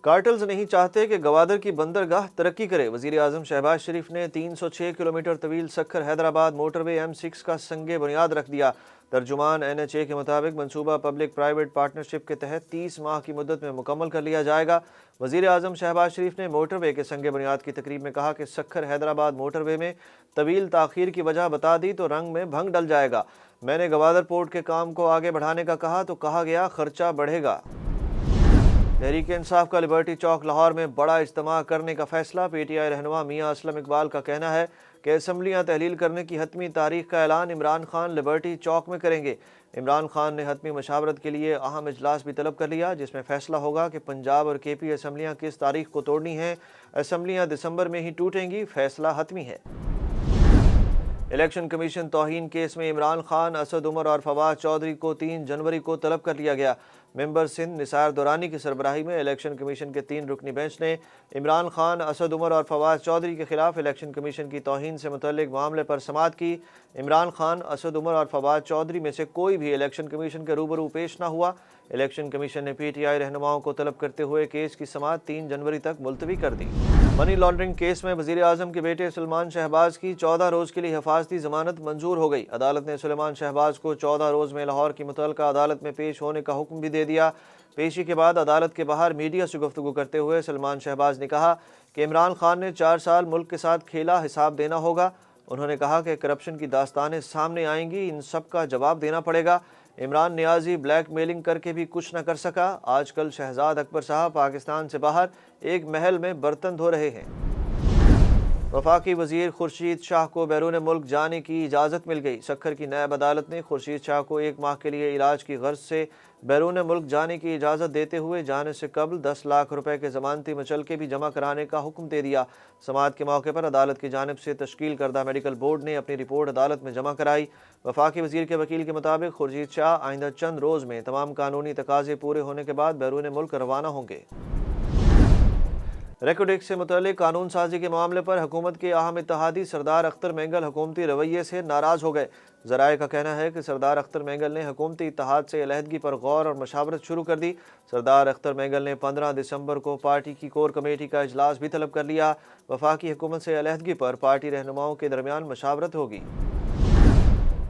Cartels नहीं चाहते कि गवादर की बंदरगाह तरक्की करे। वजीर आजम शहबाज शरीफ ने 306 किलोमीटर तवील सक्खर हैदराबाद मोटरवे M6 का संगे बुनियाद रख दिया। तर्जुमान NHA के मुताबिक मंसूबा पब्लिक प्राइवेट पार्टनरशिप के तहत 30 माह की मुद्दत में मुकम्मल कर लिया जाएगा। वजीर आजम शहबाज शरीफ ने मोटरवे के संगे बुनियाद की तकरीब में कहा कि सक्खर हैदराबाद मोटरवे में तवील ताखीर की वजह बता दी तो रंग में भंग डल जाएगा। मैंने गवादर पोर्ट के काम को आगे बढ़ाने का कहा तो कहा गया खर्चा बढ़ेगा। तहरीक इंसाफ का लिबर्टी चौक लाहौर में बड़ा इज्तिमा करने का फैसला। PTI रहनुमा मियां असलम इकबाल का कहना है कि असम्बलियाँ तहलील करने की हतमी तारीख का ऐलान इमरान खान लिबर्टी चौक में करेंगे। इमरान खान ने हतमी मशावरत के लिए अहम इजलास भी तलब कर लिया, जिसमें फैसला होगा कि पंजाब और KP असम्बलियाँ किस तारीख को तोड़नी हैं। असम्बलियाँ दिसंबर में ही टूटेंगी, फैसला हतमी है। इलेक्शन कमीशन तौहीन केस में इमरान खान, असद उमर और फवाद चौधरी को 3 जनवरी को तलब कर लिया गया। मेंबर सिंध निसार दुरानी की सरबराही में इलेक्शन कमीशन के 3 रुकनी बेंच ने इमरान खान, असद उमर और फवाद चौधरी के खिलाफ इलेक्शन कमीशन की तौहीन से मुतल्लिक मामले पर समाअत की। इमरान खान, असद उमर और फवाद चौधरी में से कोई भी इलेक्शन कमीशन के रूबरू पेश न हुआ। इलेक्शन कमीशन ने PTI रहनुमाओं को तलब करते हुए केस की समाअत 3 जनवरी तक मुलतवी कर दी। मनी लॉन्ड्रिंग केस में वजीर आजम के बेटे सुलेमान शहबाज की 14 रोज़ के लिए हिफाजती जमानत मंजूर हो गई। अदालत ने सुलेमान शहबाज को 14 रोज़ में लाहौर की मुतल्लिका अदालत में पेश होने का हुक्म भी दे दिया। पेशी के बाद अदालत के बाहर मीडिया से गुफ्तगू करते हुए सुलेमान शहबाज ने कहा कि इमरान खान ने 4 साल मुल्क के साथ खेला, हिसाब देना होगा। उन्होंने कहा कि करप्शन की दास्तानें सामने आएंगी, इन सब का जवाब देना पड़ेगा। इमरान नियाजी ब्लैक मेलिंग करके भी कुछ न कर सका। आजकल शहजाद अकबर साहब पाकिस्तान से बाहर एक महल में बर्तन धो रहे हैं। वफाकी वजीर खुर्शीद शाह को बैरून मुल्क जाने की इजाज़त मिल गई। सक्खर की नायब अदालत ने खुर्शीद शाह को 1 माह के लिए इलाज की गर्ज से बैरून मुल्क जाने की इजाज़त देते हुए जाने से कबल 10 लाख रुपए के ज़मानती मचलके भी जमा कराने का हुक्म दे दिया। समाअत के मौके पर अदालत की जानिब से तश्कील करदा मेडिकल बोर्ड ने अपनी रिपोर्ट अदालत में जमा कराई। वफाकी वजीर के वकील के मुताबिक खुर्शीद शाह आइंदा चंद रोज़ में तमाम कानूनी तकाजे पूरे होने के बाद बैरून मुल्क रवाना होंगे। रेकोडेक से मुतल्लिक कानून साजी के मामले पर हुकूमत के अहम इत्तेहादी सरदार अख्तर मेंगल हुकूमती रवैये से नाराज़ हो गए। ज़राए का कहना है कि सरदार अख्तर मेंगल ने हुकूमती इत्तेहाद से अलहदगी पर गौर और मशावरत शुरू कर दी। सरदार अख्तर मेंगल ने 15 दिसंबर को पार्टी की कोर कमेटी का इजलास भी तलब कर लिया। वफाकी हुकूमत से अलहदगी पर पार्टी रहनुमाओं के दरमियान मशावरत होगी।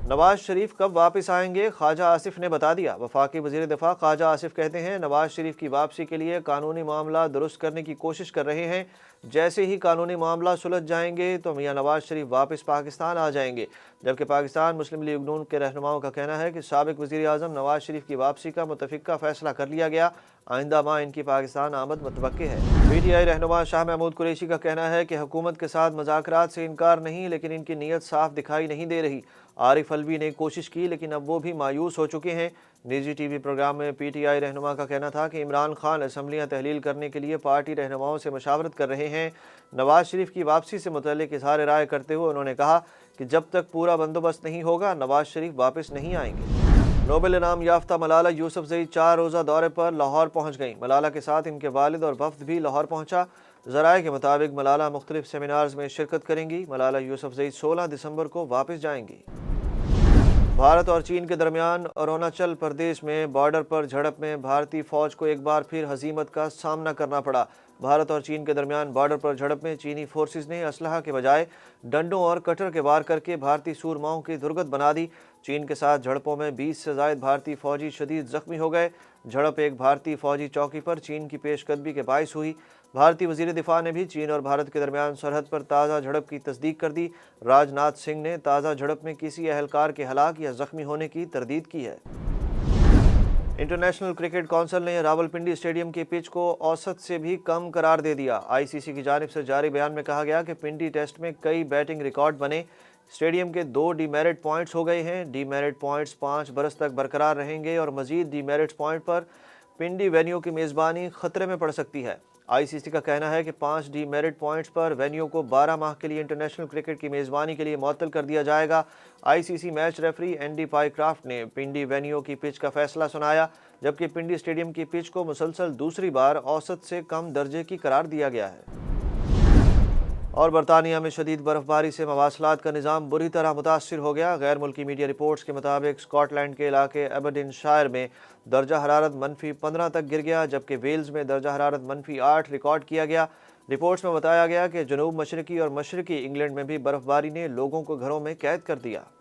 नवाज शरीफ कब वापस आएंगे, ख्वाजा आसिफ ने बता दिया। वफाकी वज़ीर दिफा ख्वाजा आसिफ कहते हैं नवाज शरीफ की वापसी के लिए कानूनी मामला दुरुस्त करने की कोशिश कर रहे हैं। जैसे ही कानूनी मामला सुलझ जाएंगे तो मियां नवाज शरीफ वापस पाकिस्तान आ जाएंगे। जबकि पाकिस्तान मुस्लिम लीग नून के रहनुमाओं का कहना है कि साबिक वज़ीर आज़म नवाज शरीफ की वापसी का मुतफ़िक़ा फ़ैसला कर लिया गया। आइंदा माह इनकी पाकिस्तान आमद मुतवक्के है। PTI रहनुमा शाह महमूद कुरैशी का कहना है कि हुकूमत के साथ मुज़ाकरात से इनकार नहीं, लेकिन इनकी नीयत साफ दिखाई नहीं दे रही। आरिफ अलवी ने कोशिश की लेकिन अब वो भी मायूस हो चुके हैं। निजी TV प्रोग्राम में PTI रहनुमा का कहना था कि इमरान खान असम्बलियाँ तहलील करने के लिए पार्टी रहनुमाओं से मशावरत कर रहे हैं। नवाज शरीफ की वापसी से मुतल्लिक इज़हार राय करते हुए उन्होंने कहा कि जब तक पूरा बंदोबस्त नहीं होगा नवाज शरीफ वापस नहीं आएंगे। नोबेल इनाम याफ्ता मलाला यूसुफजई 4 रोज़ा दौरे पर लाहौर पहुँच गईं। मलाला के साथ इनके वालिद और वफ्द भी लाहौर पहुँचा। ज़राए के मुताबिक मलाला मुख्तलिफ सेमिनार्स में शिरकत करेंगी। मलाला यूसुफजई 16 दिसंबर को वापस जाएंगी। भारत और चीन के दरमियान अरुणाचल प्रदेश में बॉर्डर पर झड़प में भारतीय फौज को एक बार फिर हजीमत का सामना करना पड़ा। भारत और चीन के दरमियान बॉर्डर पर झड़प में चीनी फोर्सेस ने असलहा के बजाय डंडों और कटर के वार करके भारतीय सूरमाओं की दुर्गत बना दी। चीन के साथ झड़पों में 20 से ज़ायद भारतीय फौजी शदीद जख्मी हो गए। झड़प एक भारतीय फौजी चौकी पर चीन की पेशकदमी के बायस हुई। भारतीय वज़ीर दिफा ने भी चीन और भारत के दरमियान सरहद पर ताज़ा झड़प की तस्दीक कर दी। राजनाथ सिंह ने ताज़ा झड़प में किसी अहलकार के हलाक या ज़ख्मी होने की तरदीद की है। इंटरनेशनल क्रिकेट काउंसिल ने रावलपिंडी स्टेडियम की पिच को औसत से भी कम करार दे दिया। ICC की जानिब से जारी बयान में कहा गया कि पिंडी टेस्ट में कई बैटिंग रिकॉर्ड बने। स्टेडियम के 2 डीमेरिट पॉइंट्स हो गए हैं। डीमेरिट पॉइंट्स 5 बरस तक बरकरार रहेंगे और मजीद डीमेरिट पॉइंट पर पिंडी वेन्यू की मेज़बानी खतरे में पड़ सकती है। ICC का कहना है कि 5 डीमेरिट पॉइंट्स पर वेन्यू को 12 माह के लिए इंटरनेशनल क्रिकेट की मेज़बानी के लिए मुअत्तल कर दिया जाएगा। ICC match referee ND Pycroft ने पिंडी वेन्यू की पिच का फैसला सुनाया, जबकि पिंडी स्टेडियम की पिच को मुसलसल दूसरी बार औसत से कम दर्जे की करार दिया गया है। اور برطانیہ میں شدید برف باری سے مواصلات کا نظام بری طرح متاثر ہو گیا۔ غیر ملکی میڈیا رپورٹس کے مطابق اسکاٹ لینڈ کے علاقے ایبرڈین شائر میں درجہ حرارت -15 تک گر گیا، جبکہ ویلز میں درجہ حرارت -8 ریکارڈ کیا گیا۔ رپورٹس میں بتایا گیا کہ جنوب مشرقی اور مشرقی انگلینڈ میں بھی برف باری نے لوگوں کو گھروں میں قید کر دیا۔